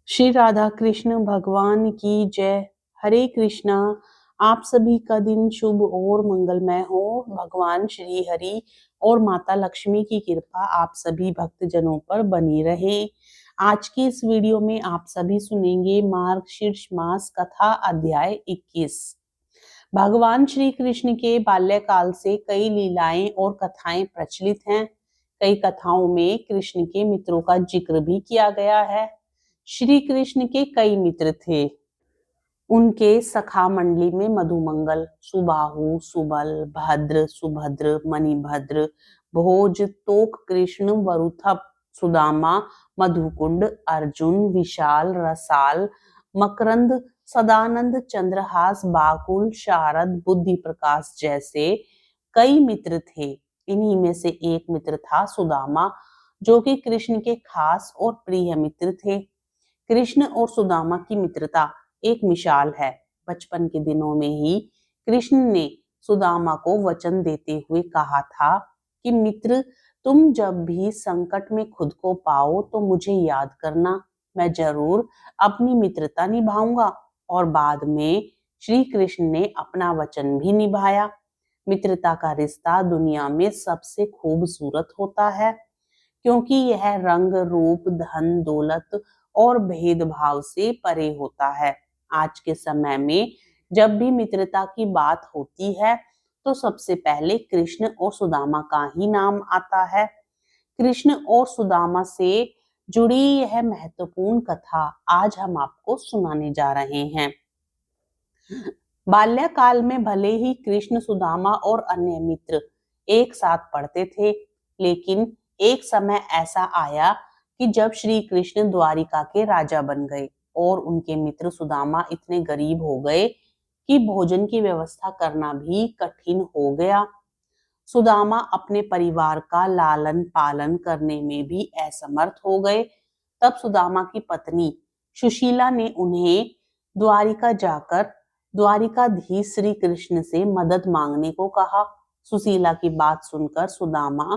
श्री राधा कृष्ण भगवान की जय। हरे कृष्णा। आप सभी का दिन शुभ और मंगलमय हो। भगवान श्री हरि और माता लक्ष्मी की कृपा आप सभी भक्तजनों पर बनी रहे। आज की इस वीडियो में आप सभी सुनेंगे मार्गशीर्ष मास कथा अध्याय 21। भगवान श्री कृष्ण के बाल्यकाल से कई लीलाएं और कथाएं प्रचलित हैं। कई कथाओं में कृष्ण के मित्रों का जिक्र भी किया गया है। श्री कृष्ण के कई मित्र थे। उनके सखा मंडली में मधुमंगल, सुबाहु, सुबल, भद्र, सुभद्र, मणिभद्र, भोज, तोक कृष्ण, वरुथप, सुदामा, मधुकुंड, अर्जुन, विशाल, रसाल, मकरंद, सदानंद, चंद्रहास, बाकुल, शारद, बुद्धि प्रकाश जैसे कई मित्र थे। इन्हीं में से एक मित्र था सुदामा, जो कि कृष्ण के खास और प्रिय मित्र थे। कृष्ण और सुदामा की मित्रता एक मिसाल है। बचपन के दिनों में ही कृष्ण ने सुदामा को वचन देते हुए कहा था कि मित्र, तुम जब भी संकट में खुद को पाओ तो मुझे याद करना, मैं जरूर अपनी मित्रता निभाऊंगा। और बाद में श्री कृष्ण ने अपना वचन भी निभाया। मित्रता का रिश्ता दुनिया में सबसे खूबसूरत होता है, क्योंकि यह रंग रूप, धन दौलत और भेदभाव से परे होता है। आज के समय में जब भी मित्रता की बात होती है तो सबसे पहले कृष्ण और सुदामा का ही नाम आता है। कृष्ण और सुदामा से जुड़ी यह महत्वपूर्ण कथा आज हम आपको सुनाने जा रहे हैं। बाल्यकाल में भले ही कृष्ण, सुदामा और अन्य मित्र एक साथ पढ़ते थे, लेकिन एक समय ऐसा आया कि जब श्री कृष्ण द्वारिका के राजा बन गए और उनके मित्र सुदामा इतने गरीब हो गए कि भोजन की व्यवस्था करना भी कठिन हो गया। सुदामा अपने परिवार का लालन पालन करने में भी असमर्थ हो गए। तब सुदामा की पत्नी सुशीला ने उन्हें द्वारिका जाकर द्वारिकाधीश श्री कृष्ण से मदद मांगने को कहा। सुशीला की बात सुनकर सुदामा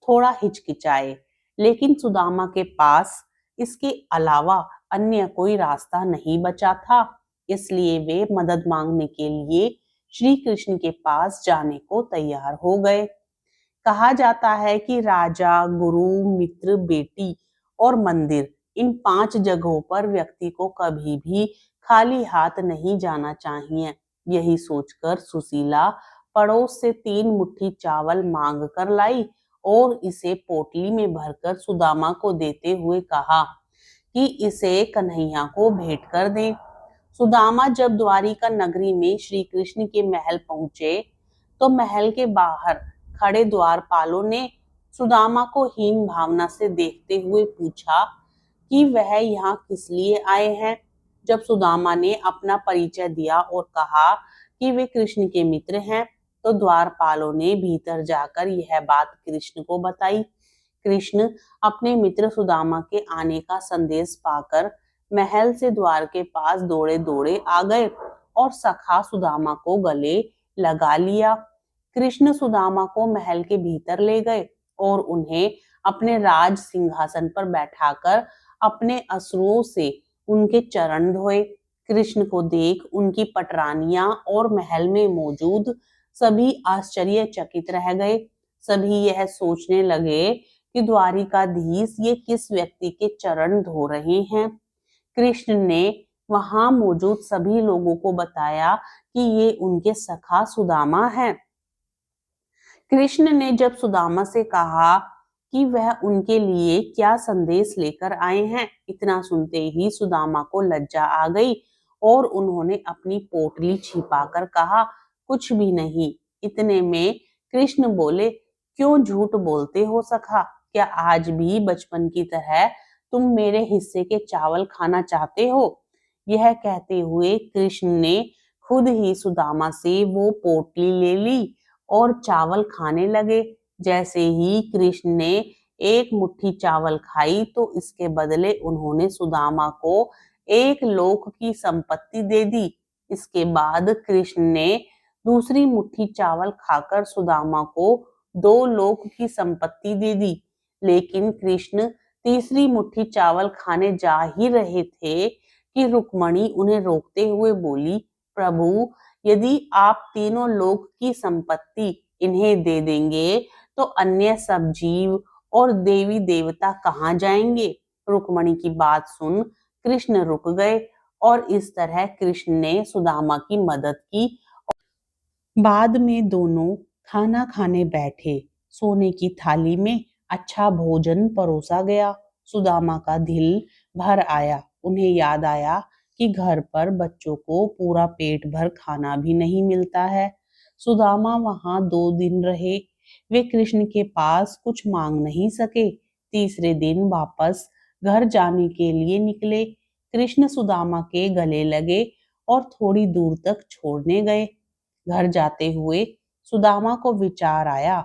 थोड़ा हिचकिचाए, लेकिन सुदामा के पास इसके अलावा अन्य कोई रास्ता नहीं बचा था। इसलिए वे मदद मांगने के लिए श्री कृष्ण के पास जाने को तैयार हो गए। कहा जाता है कि राजा, गुरु, मित्र, बेटी और मंदिर, इन 5 जगहों पर व्यक्ति को कभी भी खाली हाथ नहीं जाना चाहिए। यही सोचकर सुशीला पड़ोस से 3 मुट्ठी चावल मांग कर लाई और इसे पोटली में भरकर सुदामा को देते हुए कहा कि इसे कन्हैया को भेंट कर दें। सुदामा जब द्वारिका नगरी में श्री कृष्ण के महल पहुंचे तो महल के बाहर खड़े द्वारपालों ने सुदामा को हीन भावना से देखते हुए पूछा कि वह यहाँ किस लिए आए हैं। जब सुदामा ने अपना परिचय दिया और कहा कि वे कृष्ण के मित्र हैं, तो द्वारपालों ने भीतर जाकर यह बात कृष्ण को बताई। कृष्ण अपने मित्र सुदामा के आने का संदेश पाकर महल से द्वार के पास दौड़े दौड़े आ गए और सखा सुदामा को गले लगा लिया। कृष्ण सुदामा को महल के भीतर ले गए और उन्हें अपने राज सिंहासन पर बैठाकर अपने अश्रुओं से उनके चरण धोए। कृष्ण को देख उनकी पटरानियां और महल में मौजूद सभी आश्चर्यचकित रह गए। सभी यह सोचने लगे कि द्वारिकाधीश ये किस व्यक्ति के चरण धो रहे हैं। कृष्ण ने वहां मौजूद सभी लोगों को बताया कि ये उनके सखा सुदामा है। कृष्ण ने जब सुदामा से कहा कि वह उनके लिए क्या संदेश लेकर आए हैं, इतना सुनते ही सुदामा को लज्जा आ गई और उन्होंने अपनी पोटली छिपाकर कहा, कुछ भी नहीं। इतने में कृष्ण बोले, क्यों झूठ बोलते हो सखा? क्या आज भी बचपन की तरह तुम मेरे हिस्से के चावल खाना चाहते हो? यह कहते हुए कृष्ण ने खुद ही सुदामा से वो पोटली ले ली और चावल खाने लगे। जैसे ही कृष्ण ने एक मुट्ठी चावल खाई तो इसके बदले उन्होंने सुदामा को 1 लोक की संपत्ति दे दी। इसके बाद कृष्ण ने दूसरी मुट्ठी चावल खाकर सुदामा को 2 लोक की संपत्ति दे दी। लेकिन कृष्ण तीसरी मुट्ठी चावल खाने जा ही रहे थे कि रुक्मणी उन्हें रोकते हुए बोली, प्रभु, यदि आप तीनों लोक की संपत्ति इन्हें दे देंगे तो अन्य सब जीव और देवी देवता कहाँ जाएंगे। रुक्मणी की बात सुन कृष्ण रुक गए और इस तरह कृष्ण ने सुदामा की मदद की। बाद में दोनों खाना खाने बैठे। सोने की थाली में अच्छा भोजन परोसा गया। सुदामा का दिल भर आया। उन्हें याद आया कि घर पर बच्चों को पूरा पेट भर खाना भी नहीं मिलता है। सुदामा वहां 2 दिन रहे। वे कृष्ण के पास कुछ मांग नहीं सके। तीसरे दिन वापस घर जाने के लिए निकले। कृष्ण सुदामा के गले लगे और थोड़ी दूर तक छोड़ने गए। घर जाते हुए सुदामा को विचार आया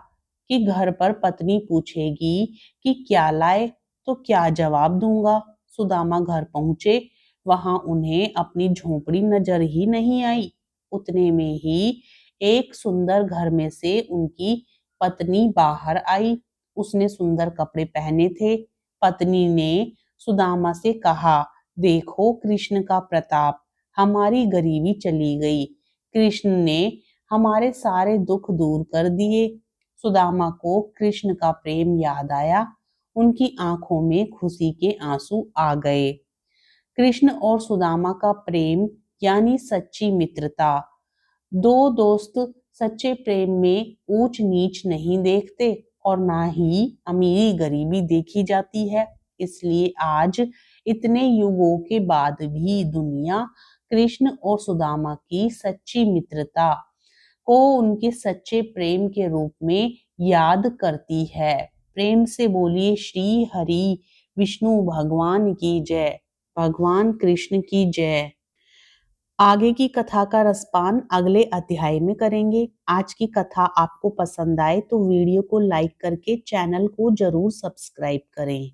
कि घर पर पत्नी पूछेगी कि क्या लाए तो क्या जवाब दूंगा। सुदामा घर पहुंचे। वहां उन्हें अपनी झोपड़ी नजर ही नहीं आई। उतने में ही एक सुंदर घर में से उनकी पत्नी बाहर आई। उसने सुंदर कपड़े पहने थे। पत्नी ने सुदामा से कहा, देखो कृष्ण का प्रताप, हमारी गरीबी चली गई। कृष्ण ने हमारे सारे दुख दूर कर दिए। सुदामा को कृष्ण का प्रेम याद आया। उनकी आंखों में खुशी के आंसू आ गए। कृष्ण और सुदामा का प्रेम यानी सच्ची मित्रता। दो दोस्त सच्चे प्रेम में ऊंच नीच नहीं देखते और ना ही अमीरी गरीबी देखी जाती है। इसलिए आज इतने युगों के बाद भी दुनिया कृष्ण और सुदामा की सच्ची मित्रता को उनके सच्चे प्रेम के रूप में याद करती है। प्रेम से बोलिए श्री हरि विष्णु भगवान की जय, भगवान कृष्ण की जय। आगे की कथा का रसपान अगले अध्याय में करेंगे। आज की कथा आपको पसंद आए तो वीडियो को लाइक करके चैनल को जरूर सब्सक्राइब करें।